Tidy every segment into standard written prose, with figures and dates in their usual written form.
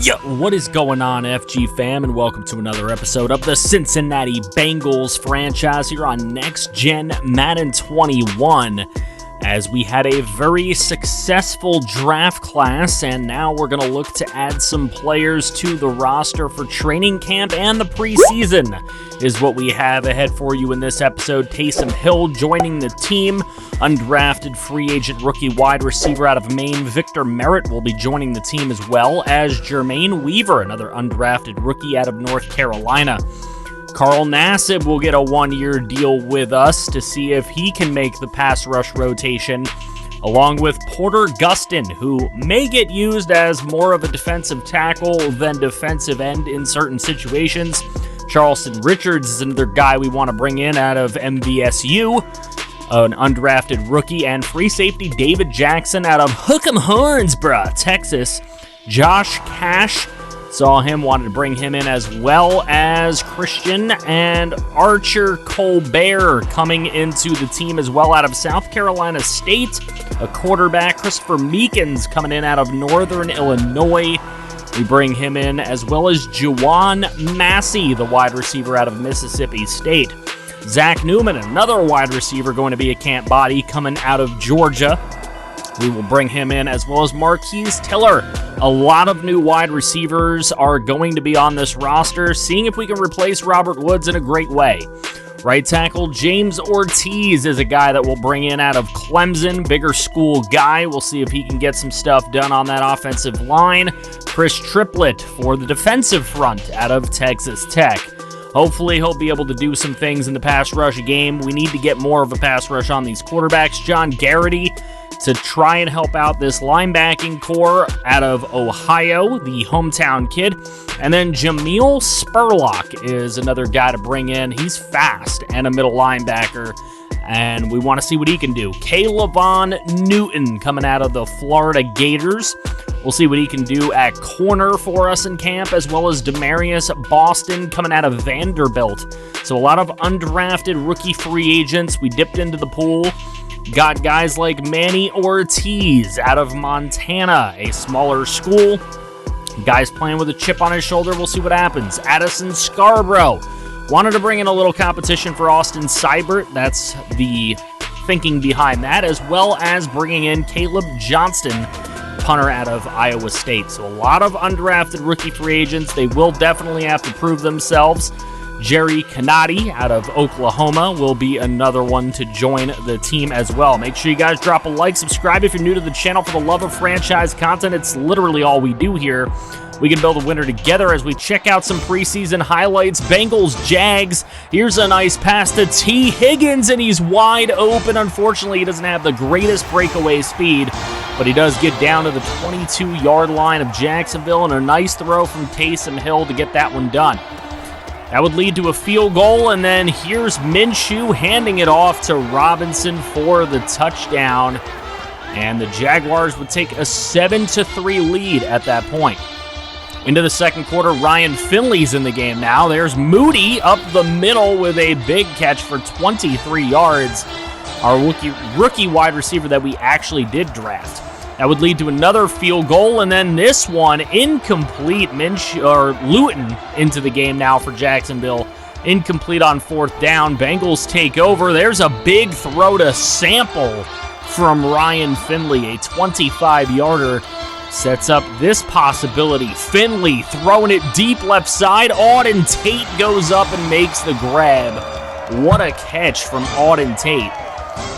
Yo, what is going on, FG fam, and welcome to another episode of the Cincinnati Bengals franchise here on Next Gen Madden 21. As we had a very successful draft class, and now we're going to look to add some players to the roster for training camp and the preseason is what we have ahead for you in this episode. Taysom Hill joining the team, undrafted free agent rookie wide receiver out of Maine. Victor Merritt will be joining the team, as well as Jermaine Weaver, another undrafted rookie out of North Carolina. Carl Nassib will get a one-year deal with us to see if he can make the pass rush rotation, along with Porter Gustin, who may get used as more of a defensive tackle than defensive end in certain situations. Charleston Richards is another guy we want to bring in out of MVSU, an undrafted rookie, and free safety David Jackson out of Hook'em Hornsborough, Texas. Josh Cash, saw him, wanted to bring him in, as well as Christian and Archer Colbert coming into the team as well out of South Carolina State. A quarterback, Christopher Meekins, coming in out of Northern Illinois. We bring him in, as well as Juwan Massey, the wide receiver out of Mississippi State. Zach Newman, another wide receiver going to be a camp body, coming out of Georgia. We will bring him in, as well as Marquise Tiller. A lot of new wide receivers are going to be on this roster, seeing if we can replace Robert Woods in a great way. Right tackle James Ortiz is a guy that we'll bring in out of Clemson, bigger school guy. We'll see if he can get some stuff done on that offensive line. Chris Triplett for the defensive front out of Texas Tech. Hopefully he'll be able to do some things in the pass rush game. We need to get more of a pass rush on these quarterbacks. John Garrity to try and help out this linebacking core out of Ohio, the hometown kid. And then Jameel Spurlock is another guy to bring in. He's fast and a middle linebacker, and we want to see what he can do. Kaylavon Newton coming out of the Florida Gators. We'll see what he can do at corner for us in camp, as well as Demarius Boston coming out of Vanderbilt. So a lot of undrafted rookie free agents. We dipped into the pool. Got guys like Manny Ortiz out of Montana, a smaller school. Guys playing with a chip on his shoulder. We'll see what happens. Addison Scarborough. Wanted to bring in a little competition for Austin Seibert. That's the thinking behind that, as well as bringing in Caleb Johnston, punter out of Iowa State. So a lot of undrafted rookie free agents. They will definitely have to prove themselves. Jerry Canati out of Oklahoma will be another one to join the team as well. Make sure you guys drop a like, subscribe if you're new to the channel. For the love of franchise content, it's literally all we do here. We can build a winner together as we check out some preseason highlights. Bengals, Jags. Here's a nice pass to T. Higgins, and he's wide open. Unfortunately, he doesn't have the greatest breakaway speed, but he does get down to the 22-yard line of Jacksonville, and a nice throw from Taysom Hill to get that one done. That would lead to a field goal, and then here's Minshew handing it off to Robinson for the touchdown. And the Jaguars would take a 7-3 lead at that point. Into the second quarter, Ryan Finley's in the game now. There's Moody up the middle with a big catch for 23 yards. Our rookie wide receiver that we actually did draft. That would lead to another field goal, and then this one incomplete. Luton into the game now for Jacksonville. Incomplete on fourth down. Bengals take over. There's a big throw to Sample from Ryan Finley. A 25-yarder sets up this possibility. Finley throwing it deep left side. Auden Tate goes up and makes the grab. What a catch from Auden Tate.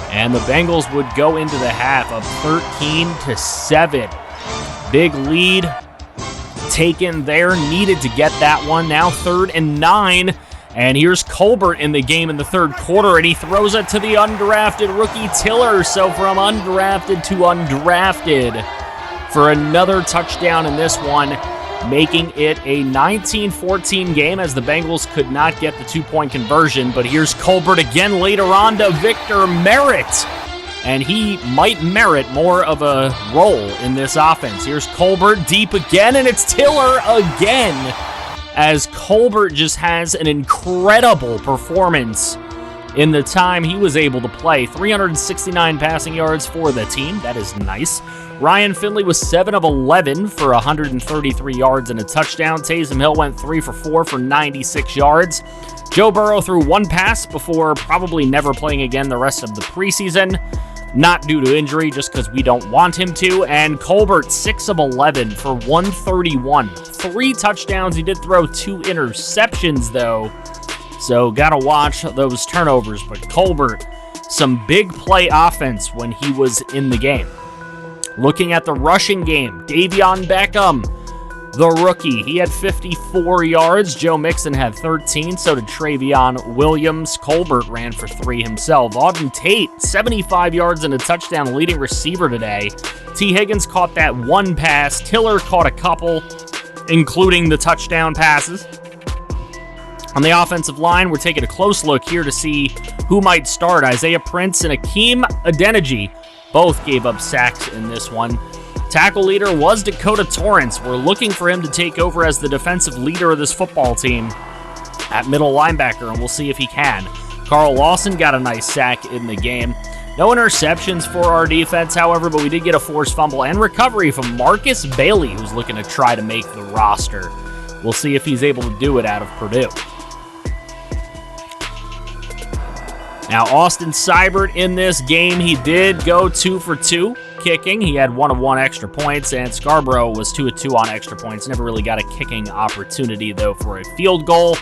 And the Bengals would go into the half of 13-7. Big lead taken there. Needed to get that one. Now 3rd and 9. And here's Colbert in the game in the third quarter, and he throws it to the undrafted rookie Tiller. So from undrafted to undrafted for another touchdown in this one, making it a 19-14 game as the Bengals could not get the 2-point conversion. But here's Colbert again later on to Victor Merritt, and he might merit more of a role in this offense. Here's Colbert deep again, and it's Tiller again, as Colbert just has an incredible performance in the time he was able to play. 369 passing yards for the team. That is nice. Ryan Finley was 7 of 11 for 133 yards and a touchdown. Taysom Hill went 3 for 4 for 96 yards. Joe Burrow threw one pass before probably never playing again the rest of the preseason. Not due to injury, just because we don't want him to. And Colbert, 6 of 11 for 131. 3 touchdowns. He did throw 2 interceptions, though. So gotta watch those turnovers. But Colbert, some big play offense when he was in the game. Looking at the rushing game, Davion Beckham, the rookie, he had 54 yards. Joe Mixon had 13, so did Travion Williams. Colbert ran for 3 himself. Auden Tate, 75 yards and a touchdown, the leading receiver today. T. Higgins caught that one pass. Tiller caught a couple, including the touchdown passes. On the offensive line, we're taking a close look here to see who might start. Isaiah Prince and Akeem Adeniji both gave up sacks in this one. Tackle leader was Dakota Torrance. We're looking for him to take over as the defensive leader of this football team at middle linebacker, and we'll see if he can. Carl Lawson got a nice sack in the game. No interceptions for our defense, however, but we did get a forced fumble and recovery from Marcus Bailey, who's looking to try to make the roster. We'll see if he's able to do it out of Purdue. Now, Austin Seibert in this game, he did go 2 for 2 kicking. He had 1 of 1 extra points, and Scarborough was 2 of 2 on extra points. Never really got a kicking opportunity, though, for a field goal.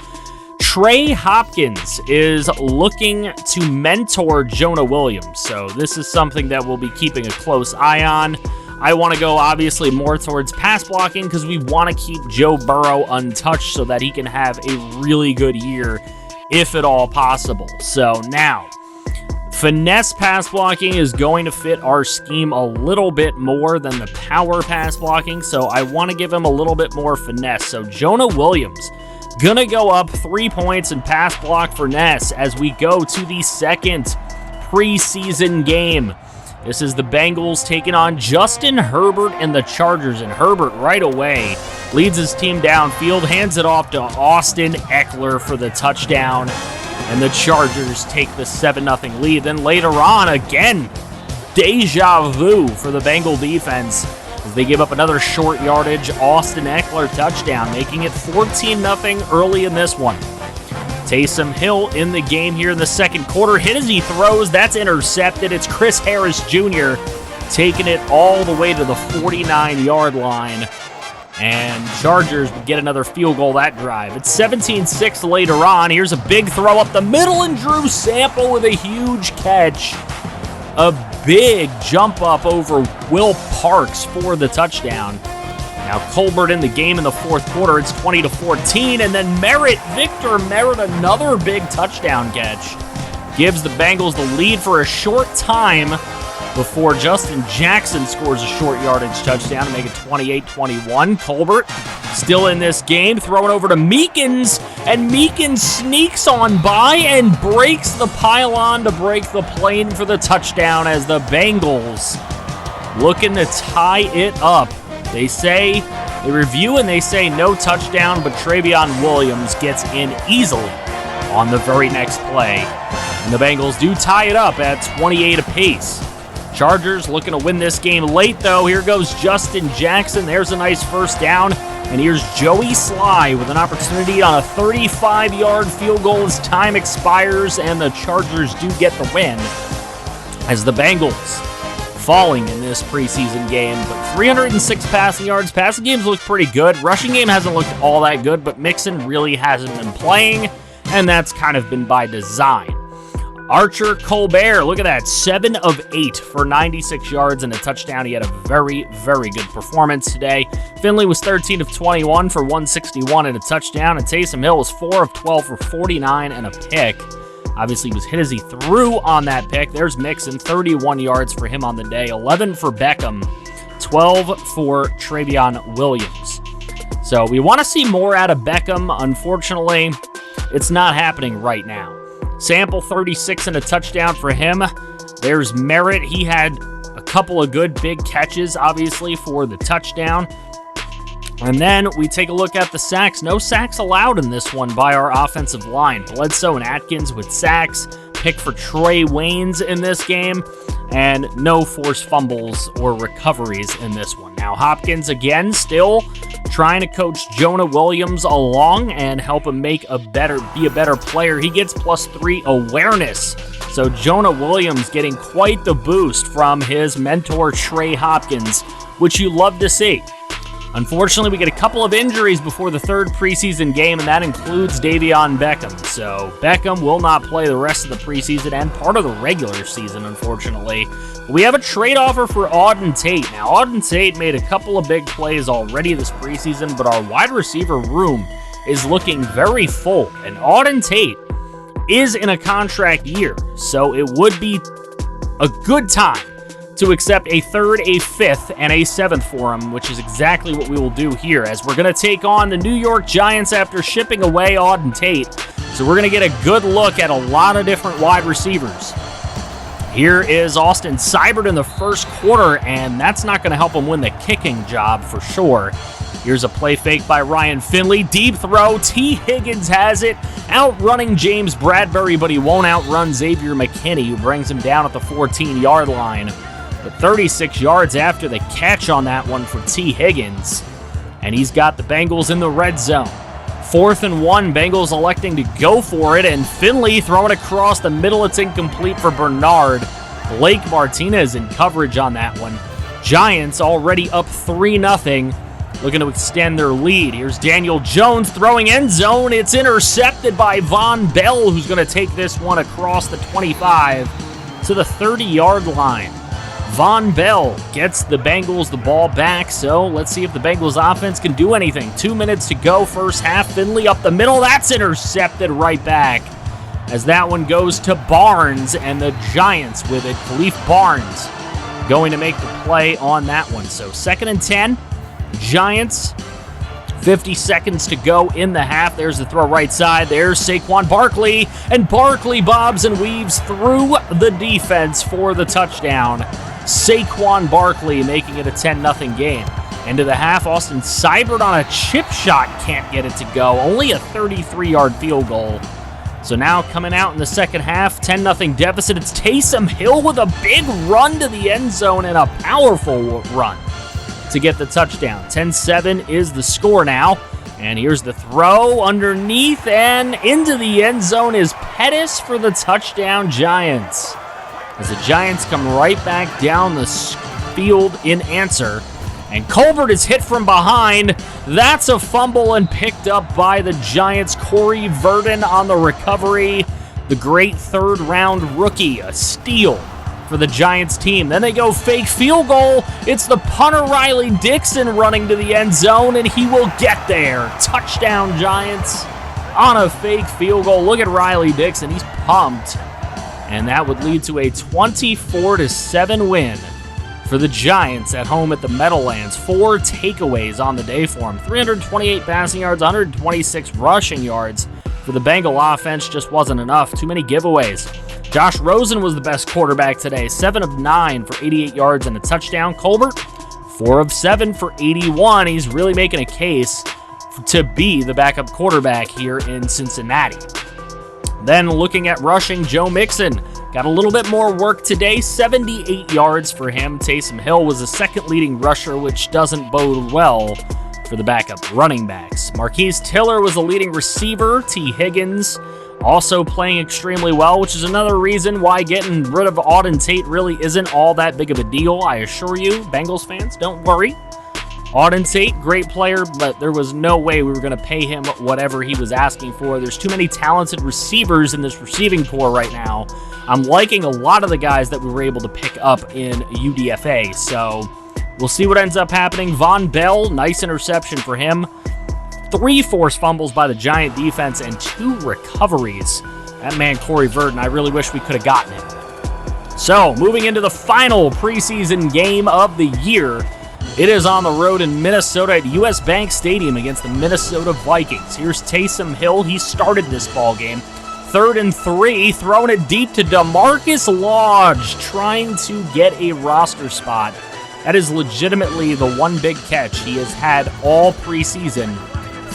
Trey Hopkins is looking to mentor Jonah Williams, so this is something that we'll be keeping a close eye on. I want to go, obviously, more towards pass blocking because we want to keep Joe Burrow untouched so that he can have a really good year, if at all possible. So now, finesse pass blocking is going to fit our scheme a little bit more than the power pass blocking, so I want to give him a little bit more finesse. So Jonah Williams gonna go up 3 points in pass block finesse as we go to the second preseason game. This is the Bengals taking on Justin Herbert and the Chargers, and Herbert right away leads his team downfield, hands it off to Austin Eckler for the touchdown, and the Chargers take the 7-0 lead. Then later on, again, deja vu for the Bengal defense as they give up another short yardage Austin Eckler touchdown, making it 14-0 early in this one. Taysom Hill in the game here in the second quarter. Hit as he throws. That's intercepted. It's Chris Harris Jr. taking it all the way to the 49-yard line. And Chargers would get another field goal that drive. It's 17-6 later on. Here's a big throw up the middle, and Drew Sample with a huge catch. A big jump up over Will Parks for the touchdown. Now Colbert in the game in the fourth quarter. It's 20-14, and then Victor Merritt, another big touchdown catch. Gives the Bengals the lead for a short time before Justin Jackson scores a short yardage touchdown to make it 28-21. Colbert still in this game, throwing over to Meekins, and Meekins sneaks on by and breaks the pylon to break the plane for the touchdown as the Bengals looking to tie it up. They review and they say no touchdown, but Travion Williams gets in easily on the very next play. And the Bengals do tie it up at 28 apiece. Chargers looking to win this game late, though. Here goes Justin Jackson. There's a nice first down. And here's Joey Sly with an opportunity on a 35-yard field goal as time expires, and the Chargers do get the win as the Bengals falling in this preseason game. But 306 passing yards. Passing games look pretty good. Rushing game hasn't looked all that good, but Mixon really hasn't been playing, and that's kind of been by design. Archer Colbert, look at that, 7 of 8 for 96 yards and a touchdown. He had a very, very good performance today. Finley was 13 of 21 for 161 and a touchdown, and Taysom Hill was 4 of 12 for 49 and a pick. Obviously, he was hit as he threw on that pick. There's Mixon, 31 yards for him on the day, 11 for Beckham, 12 for Travion Williams. So we want to see more out of Beckham. Unfortunately, it's not happening right now. Sample, 36 and a touchdown for him. There's Merritt. He had a couple of good big catches, obviously, for the touchdown. And then we take a look at the sacks. No sacks allowed in this one by our offensive line. Bledsoe and Atkins with sacks. pick for Trey Waynes in this game, and no forced fumbles or recoveries in this one. Now, Hopkins, again, still trying to coach Jonah Williams along and help him be a better player. He gets +3 awareness. So Jonah Williams getting quite the boost from his mentor, Trey Hopkins, which you love to see. Unfortunately, we get a couple of injuries before the third preseason game, and that includes Davion Beckham. So Beckham will not play the rest of the preseason and part of the regular season, unfortunately. We have a trade offer for Auden Tate. Now, Auden Tate made a couple of big plays already this preseason, but our wide receiver room is looking very full, and Auden Tate is in a contract year, so it would be a good time to accept a third, a fifth, and a seventh for him, which is exactly what we will do here, as we're going to take on the New York Giants after shipping away Auden Tate. So we're going to get a good look at a lot of different wide receivers. Here is Austin Seibert in the first quarter, and that's not going to help him win the kicking job for sure. Here's a play fake by Ryan Finley. Deep throw. T. Higgins has it. Outrunning James Bradbury, but he won't outrun Xavier McKinney, who brings him down at the 14-yard line. But 36 yards after the catch on that one for T. Higgins. And he's got the Bengals in the red zone. 4th and 1, Bengals electing to go for it, and Finley throwing across the middle. It's incomplete for Bernard. Blake Martinez in coverage on that one. Giants already up 3-0, looking to extend their lead. Here's Daniel Jones throwing end zone. It's intercepted by Von Bell, who's going to take this one across the 25 to the 30-yard line. Von Bell gets the Bengals the ball back, so let's see if the Bengals offense can do anything. 2 minutes to go, first half. Finley up the middle. That's intercepted right back as that one goes to Barnes, and the Giants with it. Khalif Barnes going to make the play on that one. So 2nd and 10, Giants. 50 seconds to go in the half. There's the throw right side. There's Saquon Barkley, and Barkley bobs and weaves through the defense for the touchdown. Saquon Barkley making it a 10-0 game. Into the half, Austin Seibert on a chip shot can't get it to go. Only a 33-yard field goal. So now coming out in the second half, 10-0 deficit. It's Taysom Hill with a big run to the end zone and a powerful run to get the touchdown. 10-7 is the score now. And here's the throw underneath, and into the end zone is Pettis for the touchdown, Giants. As the Giants come right back down the field in answer. And Colbert is hit from behind. That's a fumble and picked up by the Giants. Corey Verdon on the recovery. The great third-round rookie, a steal for the Giants team. Then they go fake field goal. It's the punter Riley Dixon running to the end zone, and he will get there. Touchdown, Giants, on a fake field goal. Look at Riley Dixon. He's pumped. And that would lead to a 24-7 win for the Giants at home at the Meadowlands. 4 takeaways on the day for them. 328 passing yards, 126 rushing yards for the Bengal offense. Just wasn't enough. Too many giveaways. Josh Rosen was the best quarterback today. 7 of 9 for 88 yards and a touchdown. Colbert, 4 of 7 for 81. He's really making a case to be the backup quarterback here in Cincinnati. Then looking at rushing, Joe Mixon got a little bit more work today. 78 yards for him. Taysom Hill was the second leading rusher, which doesn't bode well for the backup running backs. Marquise Tiller was the leading receiver. T. Higgins also playing extremely well, which is another reason why getting rid of Auden Tate really isn't all that big of a deal. I assure you, Bengals fans, don't worry. Auden Tate, great player, but there was no way we were going to pay him whatever he was asking for. There's too many talented receivers in this receiving corps right now. I'm liking a lot of the guys that we were able to pick up in UDFA, so we'll see what ends up happening. Von Bell, nice interception for him. 3 forced fumbles by the Giant defense and 2 recoveries. That man, Corey Verdon, I really wish we could have gotten him. So, moving into the final preseason game of the year, it is on the road in Minnesota at US Bank Stadium against the Minnesota Vikings. Here's Taysom Hill. He started this ball game. 3rd and 3, throwing it deep to DeMarcus Lodge, trying to get a roster spot. That is legitimately the one big catch he has had all preseason.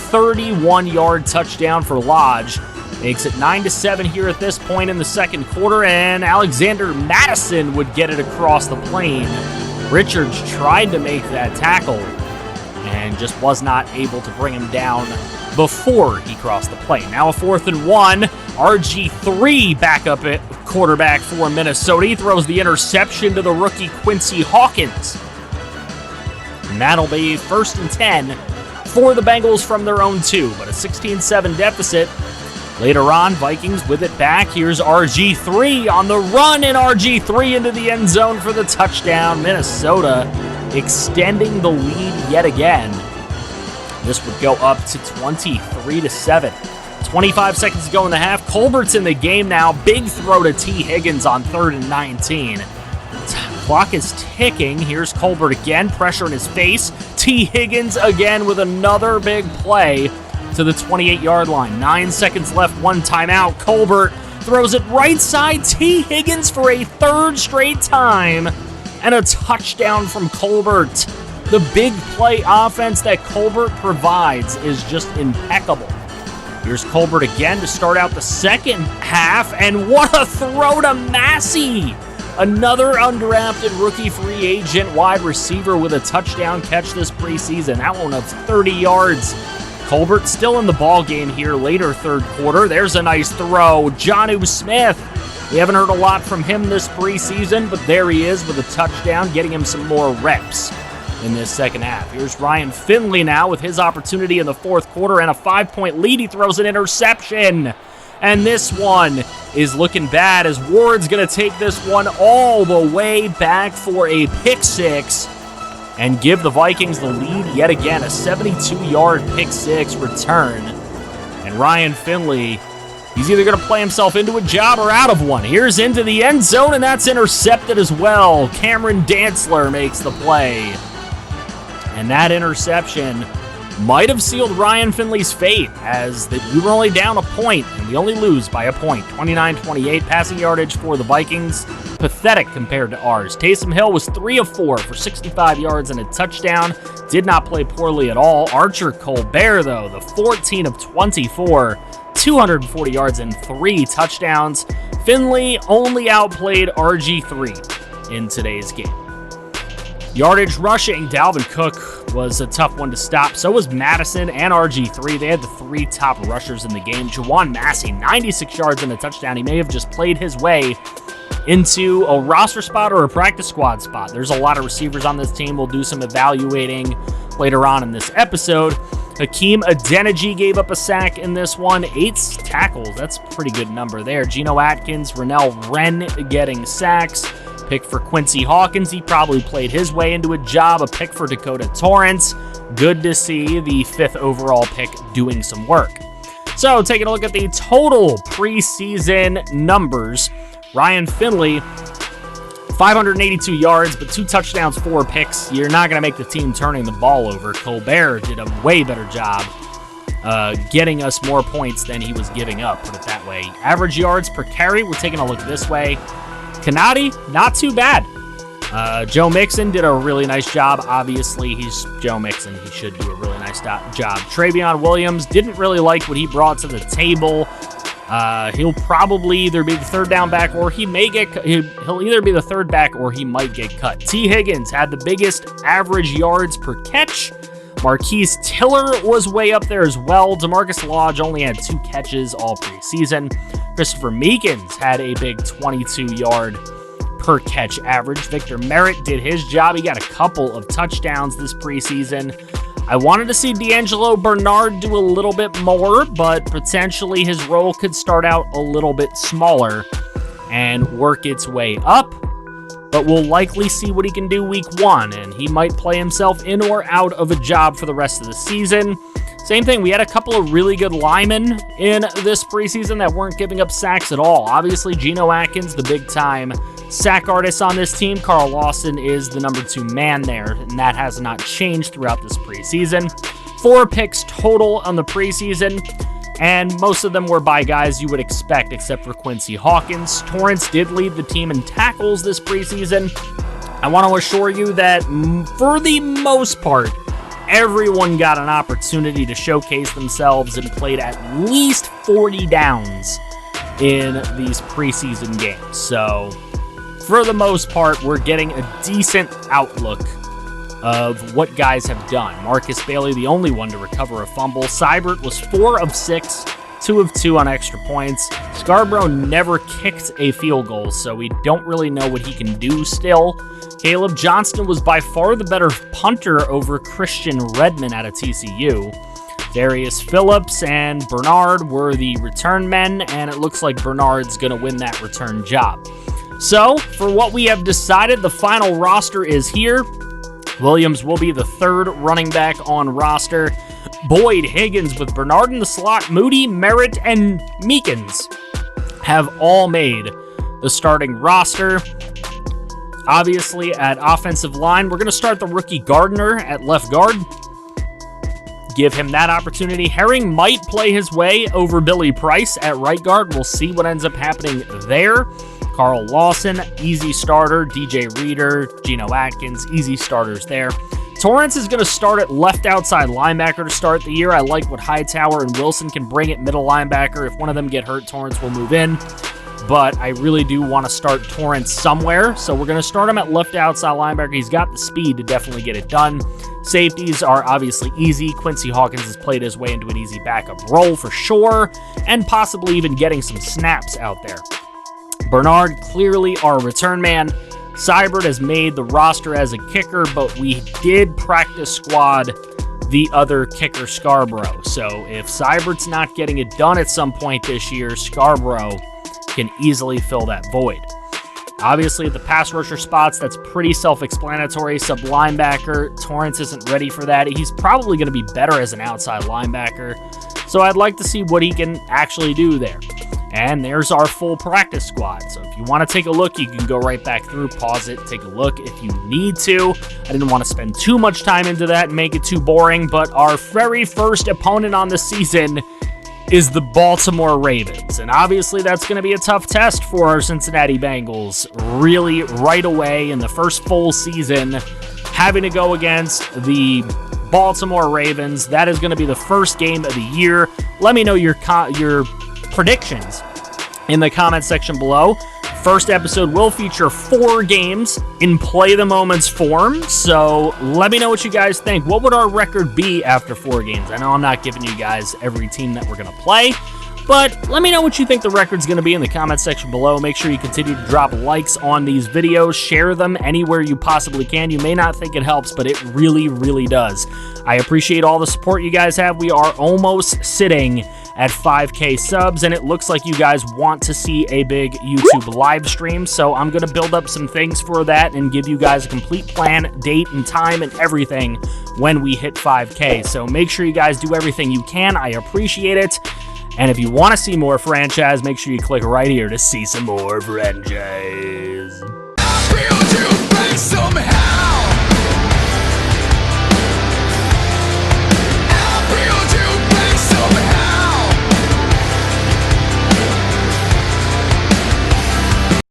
31-yard touchdown for Lodge. Makes it 9-7 here at this point in the second quarter, and Alexander Madison would get it across the plane. Richards tried to make that tackle and just was not able to bring him down before he crossed the plane. Now a 4th and 1. RG3 back up at quarterback for Minnesota. He throws the interception to the rookie Quincy Hawkins. And that'll be 1st and 10 for the Bengals from their own 2, but a 16-7 deficit. Later on, Vikings with it back. Here's RG3 on the run, and RG3 into the end zone for the touchdown. Minnesota extending the lead yet again. This would go up to 23-7. 25 seconds to go in the half. Colbert's in the game now. Big throw to T. Higgins on 3rd and 19. Clock is ticking. Here's Colbert again. Pressure in his face. T. Higgins again with another big play to the 28-yard line. 9 seconds left, 1 timeout. Colbert throws it right side. T. Higgins for a 3rd straight time. And a touchdown from Colbert. The big play offense that Colbert provides is just impeccable. Here's Colbert again to start out the second half. And what a throw to Massey. Another undrafted rookie free agent wide receiver with a touchdown catch this preseason. That one of 30 yards. Colbert still in the ball game here later third quarter. There's a nice throw. Jonnu Smith. We haven't heard a lot from him this preseason, but there he is with a touchdown, getting him some more reps in this second half. Here's Ryan Finley now with his opportunity in the fourth quarter and a 5-point lead. He throws an interception. And this one is looking bad as Ward's going to take this one all the way back for a pick six and give the Vikings the lead yet again. A 72-yard pick six return. And Ryan Finley, he's either going to play himself into a job or out of one. Here's into the end zone, and that's intercepted as well. Cameron Dantzler makes the play. And that interception might have sealed Ryan Finley's fate, as we were only down a point, and we only lose by a point. 29-28 passing yardage for the Vikings. Pathetic compared to ours. Taysom Hill was 3 of 4 for 65 yards and a touchdown. Did not play poorly at all. Archer Colbert, though, the 14 of 24, 240 yards and 3 touchdowns. Finley only outplayed RG3 in today's game. Yardage rushing, Dalvin Cook was a tough one to stop. So was Madison and RG3. They had the 3 top rushers in the game. Jawan Massey, 96 yards and a touchdown. He may have just played his way into a roster spot or a practice squad spot. There's a lot of receivers on this team. We'll do some evaluating later on in this episode. Hakeem Adeniji gave up a sack in this one. 8 tackles. That's a pretty good number there. Geno Atkins, Rennell Wren getting sacks. Pick for Quincy Hawkins. He probably played his way into a job. A pick for Dakota Torrance. Good to see the 5th overall pick doing some work. So taking a look at the total preseason numbers. Ryan Finley, 582 yards, but 2 touchdowns, 4 picks. You're not going to make the team turning the ball over. Colbert did a way better job getting us more points than he was giving up, put it that way. Average yards per carry, we're taking a look this way. Kanati, not too bad. Joe Mixon did a really nice job. Obviously, he's Joe Mixon. He should do a really nice job. Travion Williams didn't really like what he brought to the table. He'll probably either be the third down back or he may get he'll either be the third back or he might get cut. T. Higgins had the biggest average yards per catch. Marquise Tiller was way up there as well. DeMarcus Lodge only had 2 catches all preseason. Christopher Meekins had a big 22-yard per catch average. Victor Merritt did his job. He got a couple of touchdowns this preseason. I wanted to see D'Angelo Bernard do a little bit more, but potentially his role could start out a little bit smaller and work its way up. But we'll likely see what he can do week 1, and he might play himself in or out of a job for the rest of the season. Same thing, we had a couple of really good linemen in this preseason that weren't giving up sacks at all. Obviously, Geno Atkins, the big-time sack artist on this team. Carl Lawson is the number 2 man there, and that has not changed throughout this preseason. 4 picks total on the preseason, and most of them were by guys you would expect, except for Quincy Hawkins. Torrance did lead the team in tackles this preseason. I want to assure you that for the most part, everyone got an opportunity to showcase themselves and played at least 40 downs in these preseason games. So, for the most part, we're getting a decent outlook of what guys have done. Marcus Bailey, the only one to recover a fumble. Seibert was 4 of 6, 2 of 2 on extra points. Scarborough never kicked a field goal, so we don't really know what he can do still. Caleb Johnston was by far the better punter over Christian Redmond out of TCU. Darius Phillips and Bernard were the return men, and it looks like Bernard's going to win that return job. So, for what we have decided, the final roster is here. Williams will be the third running back on roster. Boyd, Higgins with Bernard in the slot, Moody, Merritt, and Meekins have all made the starting roster. Obviously, at offensive line, we're going to start the rookie Gardner at left guard. Give him that opportunity. Herring might play his way over Billy Price at right guard. We'll see what ends up happening there. Carl Lawson, easy starter. DJ Reader, Geno Atkins, easy starters there. Torrance is going to start at left outside linebacker to start the year. I like what Hightower and Wilson can bring at middle linebacker. If one of them get hurt, Torrance will move in. But I really do want to start Torrance somewhere, so we're going to start him at left outside linebacker. He's got the speed to definitely get it done. Safeties are obviously easy. Quincy Hawkins has played his way into an easy backup role for sure, and possibly even getting some snaps out there. Bernard, clearly our return man. Seibert has made the roster as a kicker, but we did practice squad the other kicker, Scarborough. So if Seibert's not getting it done at some point this year, Scarborough can easily fill that void. Obviously, at the pass rusher spots, that's pretty self-explanatory. Sub linebacker, Torrance isn't ready for that. He's probably going to be better as an outside linebacker, so I'd like to see what he can actually do there. And there's our full practice squad. So if you want to take a look, you can go right back through, pause it, take a look if you need to. I didn't want to spend too much time into that and make it too boring, but our very first opponent on the season is the Baltimore Ravens. And obviously that's going to be a tough test for our Cincinnati Bengals. Really, right away in the first full season, having to go against the Baltimore Ravens. That is going to be the first game of the year. Let me know your predictions in the comment section below. First episode will feature 4 games in Play the Moments form, so let me know what you guys think. What would our record be after 4 games? I know I'm not giving you guys every team that we're going to play, but let me know what you think the record's going to be in the comment section below. Make sure you continue to drop likes on these videos. Share them anywhere you possibly can. You may not think it helps, but it really, really does. I appreciate all the support you guys have. We are almost sitting at 5K subs, and it looks like you guys want to see a big YouTube live stream, so I'm going to build up some things for that and give you guys a complete plan, date, and time, and everything when we hit 5K. So make sure you guys do everything you can. I appreciate it. And if you want to see more franchise, make sure you click right here to see some more franchise. I feel you somehow.